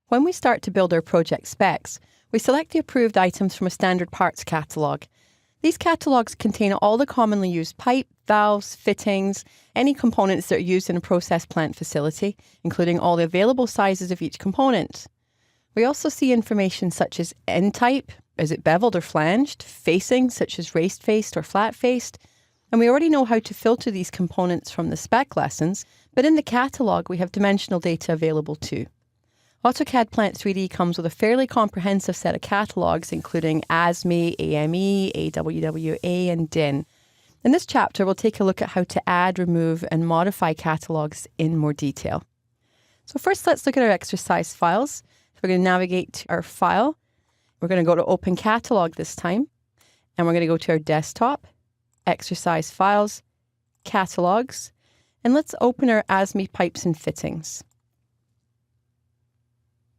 When we start to build our project specs, we select the approved items from a standard parts catalogue. These catalogues contain all the commonly used pipe, valves, fittings, any components that are used in a process plant facility, including all the available sizes of each component. We also see information such as end type, is it beveled or flanged, facing, such as raised-faced or flat-faced, and we already know how to filter these components from the spec lessons, but in the catalogue we have dimensional data available too. AutoCAD Plant 3D comes with a fairly comprehensive set of catalogues, including ASME, AME, AWWA, and DIN. In this chapter, we'll take a look at how to add, remove, and modify catalogues in more detail. So first, let's look at our exercise files. So we're going to navigate to our file. We're going to go to Open Catalog this time, and we're going to go to our desktop, Exercise Files, Catalogs, and let's open our ASME Pipes and Fittings.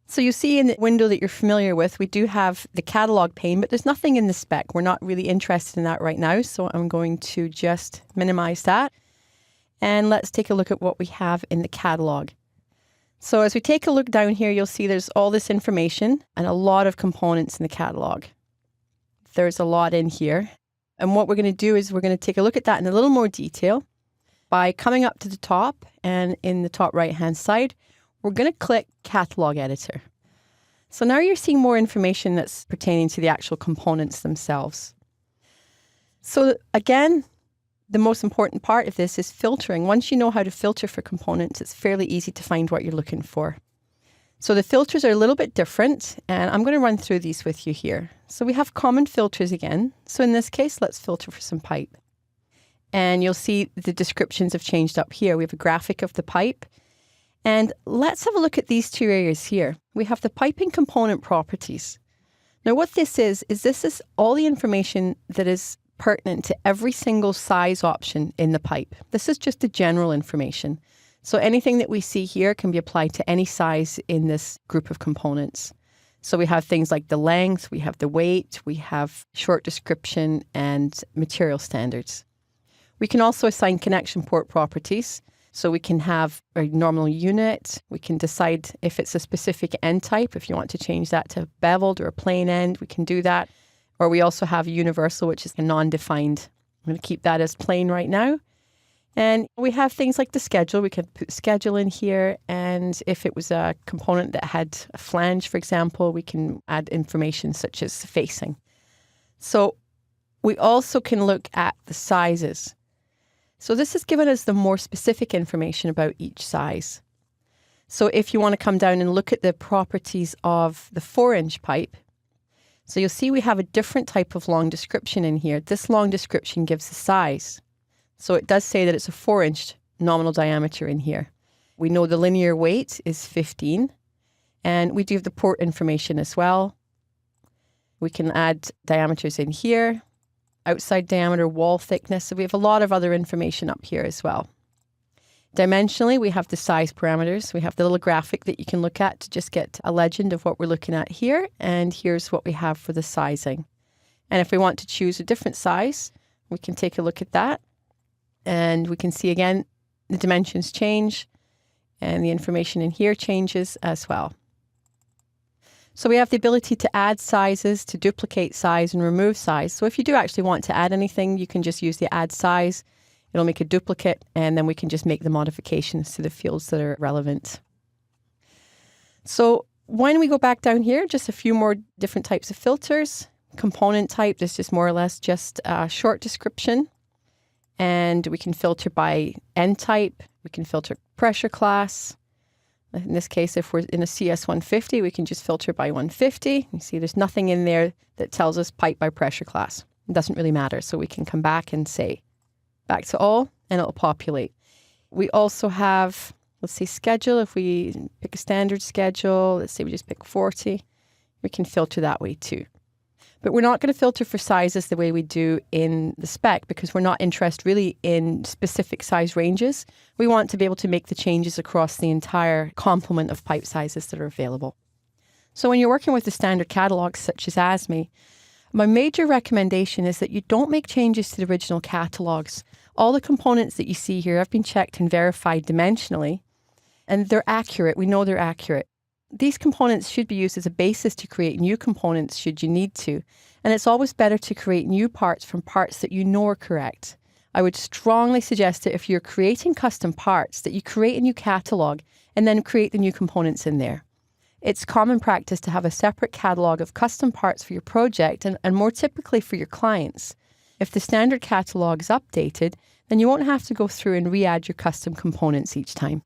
So you see in the window that you're familiar with, we do have the catalog pane, but there's nothing in the spec. We're not really interested in that right now, so I'm going to just minimize that. And let's take a look at what we have in the catalog. So as we take a look down here, you'll see there's all this information and a lot of components in the catalog. There's a lot in here. And what we're going to do is we're going to take a look at that in a little more detail by coming up to the top, and in the top right-hand side, we're going to click Catalog Editor. So now you're seeing more information that's pertaining to the actual components themselves. So again, the most important part of this is filtering. Once you know how to filter for components, it's fairly easy to find what you're looking for. So the filters are a little bit different, and I'm going to run through these with you here. So we have common filters again. So in this case, let's filter for some pipe. And you'll see the descriptions have changed up here. We have a graphic of the pipe. And let's have a look at these two areas here. We have the piping component properties. Now what this is this is all the information that is pertinent to every single size option in the pipe. This is just the general information. So anything that we see here can be applied to any size in this group of components. So we have things like the length, we have the weight, we have short description and material standards. We can also assign connection port properties. So we can have a normal unit. We can decide if it's a specific end type. If you want to change that to beveled or a plain end, we can do that. Or we also have a universal, which is a non-defined. I'm going to keep that as plain right now. And we have things like the schedule. We can put schedule in here. And if it was a component that had a flange, for example, we can add information such as facing. So we also can look at the sizes. So this has given us the more specific information about each size. So if you want to come down and look at the properties of the 4-inch pipe, so you'll see we have a different type of long description in here. This long description gives the size. So it does say that it's a 4-inch nominal diameter in here. We know the linear weight is 15, and we do have the port information as well. We can add diameters in here. Outside diameter, wall thickness. So we have a lot of other information up here as well. Dimensionally, we have the size parameters. We have the little graphic that you can look at to just get a legend of what we're looking at here. And here's what we have for the sizing. And if we want to choose a different size, we can take a look at that. And we can see again, the dimensions change and the information in here changes as well. So we have the ability to add sizes, to duplicate size and remove size. So if you do actually want to add anything, you can just use the add size. It'll make a duplicate, and then we can just make the modifications to the fields that are relevant. So when we go back down here, just a few more different types of filters. Component type, this is more or less just a short description. And we can filter by end type. We can filter pressure class. In this case, if we're in a CS 150, we can just filter by 150. You see there's nothing in there that tells us pipe by pressure class. It doesn't really matter. So we can come back and say back to all, and it'll populate. We also have, let's say, schedule. If we pick a standard schedule, let's say we just pick 40, we can filter that way too. But we're not going to filter for sizes the way we do in the spec, because we're not interested really in specific size ranges. We want to be able to make the changes across the entire complement of pipe sizes that are available. So when you're working with the standard catalogs such as ASME, my major recommendation is that you don't make changes to the original catalogs. All the components that you see here have been checked and verified dimensionally, and they're accurate. We know they're accurate. These components should be used as a basis to create new components should you need to. And it's always better to create new parts from parts that you know are correct. I would strongly suggest that if you're creating custom parts, that you create a new catalogue and then create the new components in there. It's common practice to have a separate catalogue of custom parts for your project and more typically for your clients. If the standard catalogue is updated, then you won't have to go through and re-add your custom components each time.